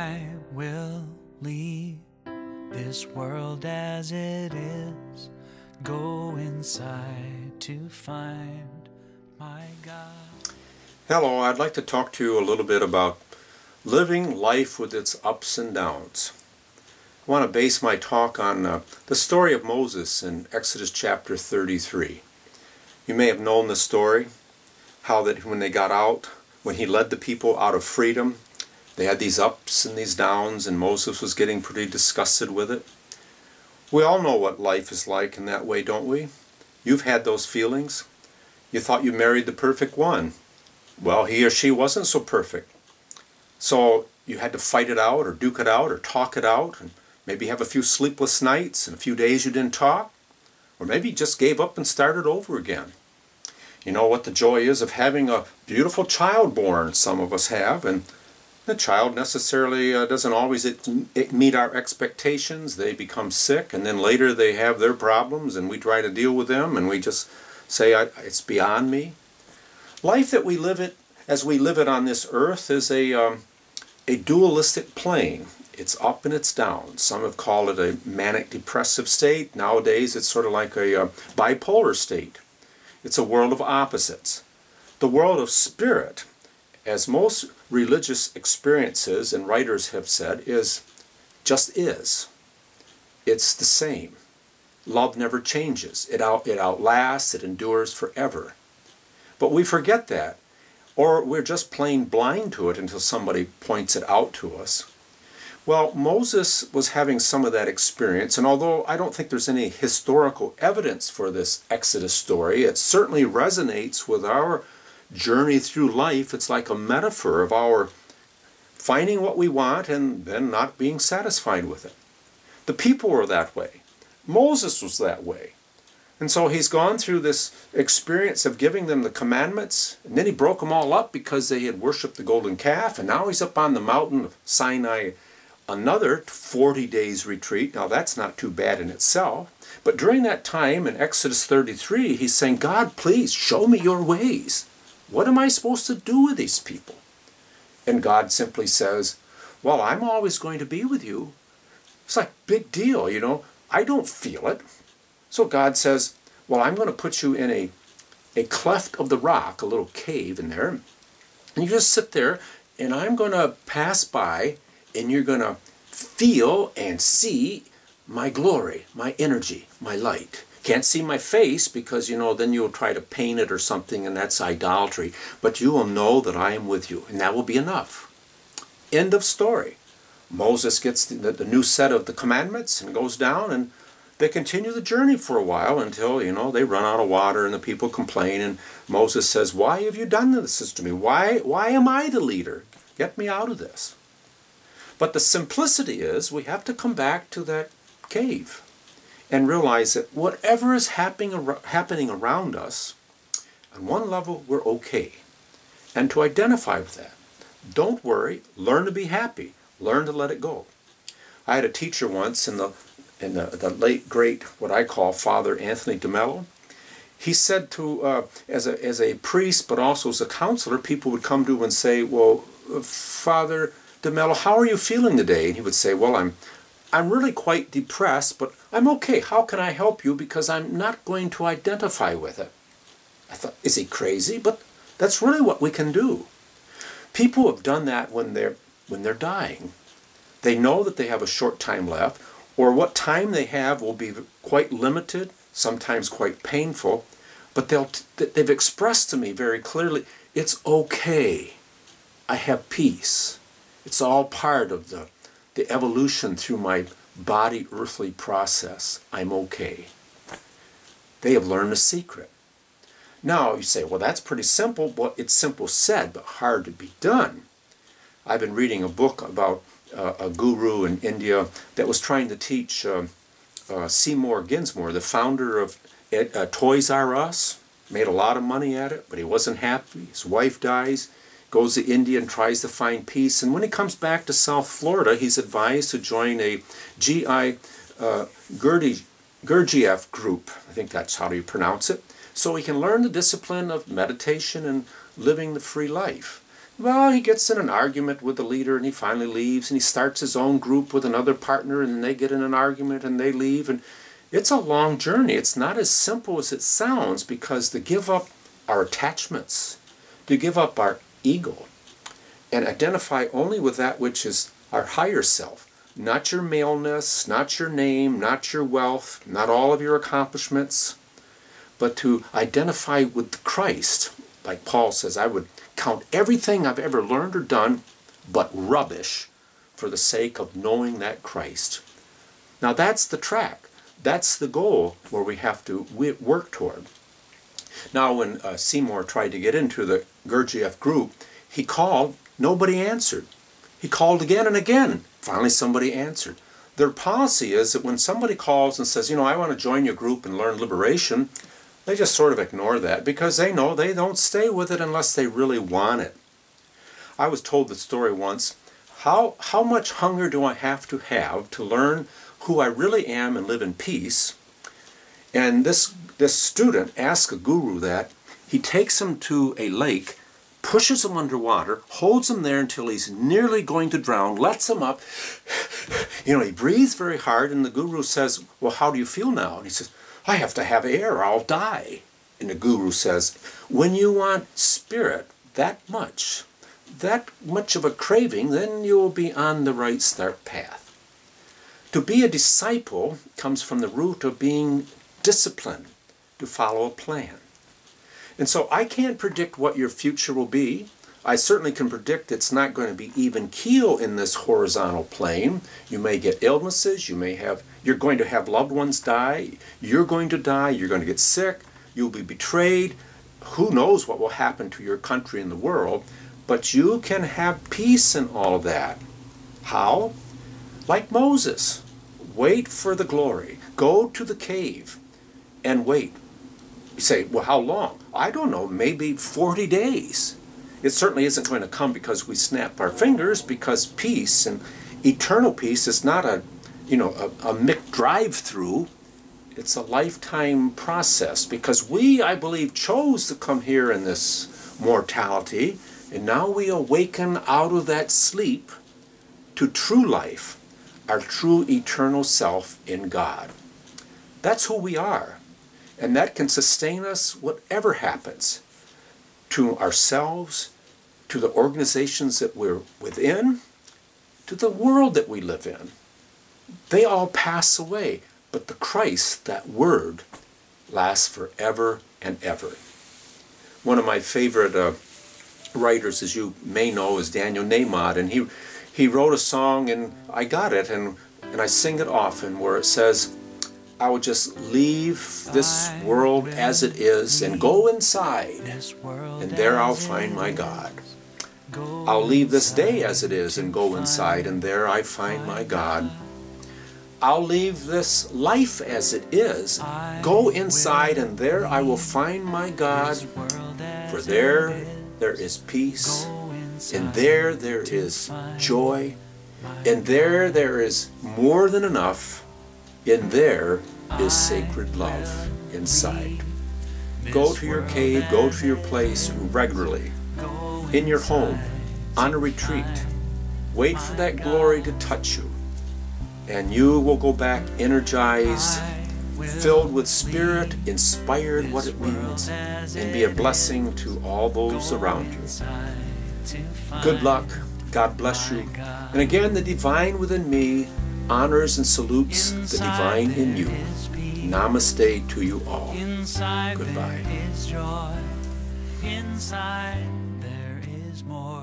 I will leave this world as it is, go inside to find my God. Hello, I'd like to talk to you a little bit about living life with its ups and downs. I want to base my talk on the story of Moses in Exodus chapter 33. You may have known the story, how that when they got out, when he led the people out of freedom, they had these ups and these downs, and Moses was getting pretty disgusted with it. We all know what life is like in that way, don't we? You've had those feelings. You thought you married the perfect one. Well, he or she wasn't so perfect. So you had to fight it out or duke it out or talk it out and maybe have a few sleepless nights and a few days you didn't talk. Or maybe you just gave up and started over again. You know what the joy is of having a beautiful child born, some of us have, and the child necessarily doesn't always meet our expectations. They become sick, and then later they have their problems, and we try to deal with them, and we just say, it's beyond me. Life that we live it, as we live it on this earth, is a dualistic plane. It's up and it's down. Some have called it a manic-depressive state. Nowadays, it's sort of like a bipolar state. It's a world of opposites. The world of spirit, as most religious experiences and writers have said, just is. It's the same. Love never changes. It outlasts, it endures forever. But we forget that, or we're just plain blind to it until somebody points it out to us. Well, Moses was having some of that experience, and although I don't think there's any historical evidence for this Exodus story, it certainly resonates with our journey through life. It's like a metaphor of our finding what we want and then not being satisfied with it. The people were that way. Moses was that way. And so he's gone through this experience of giving them the commandments, and then he broke them all up because they had worshipped the golden calf, and now he's up on the mountain of Sinai, another 40 days retreat. Now that's not too bad in itself. But during that time in Exodus 33, he's saying, God, please show me your ways. What am I supposed to do with these people? And God simply says, well, I'm always going to be with you. It's like, big deal, you know. I don't feel it. So God says, well, I'm going to put you in a cleft of the rock, a little cave in there. And you just sit there, and I'm going to pass by, and you're going to feel and see my glory, my energy, my light. Can't see my face because, you know, then you'll try to paint it or something, and that's idolatry. But you will know that I am with you, and that will be enough. End of story. Moses gets the new set of the commandments and goes down, and they continue the journey for a while until, you know, they run out of water and the people complain, and Moses says, why have you done this to me? Why am I the leader? Get me out of this. But the simplicity is we have to come back to that cave and realize that whatever is happening around us, on one level, we're okay. And to identify with that. Don't worry. Learn to be happy. Learn to let it go. I had a teacher once in the late, great, what I call Father Anthony DeMello. He said to, as a priest, but also as a counselor, people would come to him and say, well, Father DeMello, how are you feeling today? And he would say, well, I'm really quite depressed, but I'm okay. How can I help you? Because I'm not going to identify with it. I thought, is he crazy? But that's really what we can do. People have done that when they're dying. They know that they have a short time left, or what time they have will be quite limited, sometimes quite painful, but they've expressed to me very clearly, it's okay. I have peace. It's all part of the evolution through my body earthly process. I'm okay. They have learned the secret. Now you say, well, that's pretty simple. Well, it's simple said, but hard to be done. I've been reading a book about a guru in India that was trying to teach Seymour Ginsmore, the founder of Toys R Us, made a lot of money at it, but he wasn't happy. His wife dies. Goes to India and tries to find peace. And when he comes back to South Florida, he's advised to join a G.I. Gurdjieff group. I think that's how you pronounce it. So he can learn the discipline of meditation and living the free life. Well, he gets in an argument with the leader and he finally leaves, and he starts his own group with another partner, and they get in an argument and they leave. And it's a long journey. It's not as simple as it sounds, because to give up our attachments, to give up our ego, and identify only with that which is our higher self, not your maleness, not your name, not your wealth, not all of your accomplishments, but to identify with Christ. Like Paul says, I would count everything I've ever learned or done but rubbish for the sake of knowing that Christ. Now that's the track. That's the goal where we have to work toward. Now when Seymour tried to get into the Gurdjieff group, he called, nobody answered. He called again and again. Finally somebody answered. Their policy is that when somebody calls and says, I want to join your group and learn liberation, they just sort of ignore that, because they know they don't stay with it unless they really want it. I was told the story once, how much hunger do I have to learn who I really am and live in peace? And this student asked a guru that. He takes him to a lake, pushes him underwater, holds him there until he's nearly going to drown, lets him up. He breathes very hard, and the guru says, well, how do you feel now? And he says, I have to have air, I'll die. And the guru says, when you want spirit that much of a craving, then you will be on the right start path. To be a disciple comes from the root of being disciplined, to follow a plan. And so I can't predict what your future will be. I certainly can predict it's not going to be even keel in this horizontal plane. You may get illnesses, you're going to have loved ones die, you're going to die, you're going to get sick, you'll be betrayed. Who knows what will happen to your country and the world, but you can have peace in all of that. How? Like Moses. Wait for the glory. Go to the cave and wait. You say, well, how long? I don't know, maybe 40 days. It certainly isn't going to come because we snap our fingers, because peace and eternal peace is not a Mick drive-through. It's a lifetime process, because we, I believe, chose to come here in this mortality, and now we awaken out of that sleep to true life, our true eternal self in God. That's who we are, and that can sustain us whatever happens to ourselves, to the organizations that we're within, to the world that we live in. They all pass away, but the Christ, that word, lasts forever and ever. One of my favorite writers, as you may know, is Daniel Nahmod, and he wrote a song, and I got it, and I sing it often, where it says, I will just leave this world as it is and go inside, and there I'll find my God. I'll leave this day as it is and go inside, and there I find my God. I'll leave this life as it is, go inside, and there I will find my God. For there is peace, and there is joy, and there is more than enough, and there is sacred love inside. Go to your cave, go to your place regularly, in your home, on a retreat. Wait for that glory to touch you, and you will go back energized, filled with spirit, inspired what it means, and be a blessing to all those around you. Good luck. God bless you. And again, the divine within me honors and salutes the divine in you. Namaste to you all. Goodbye. Inside there is more.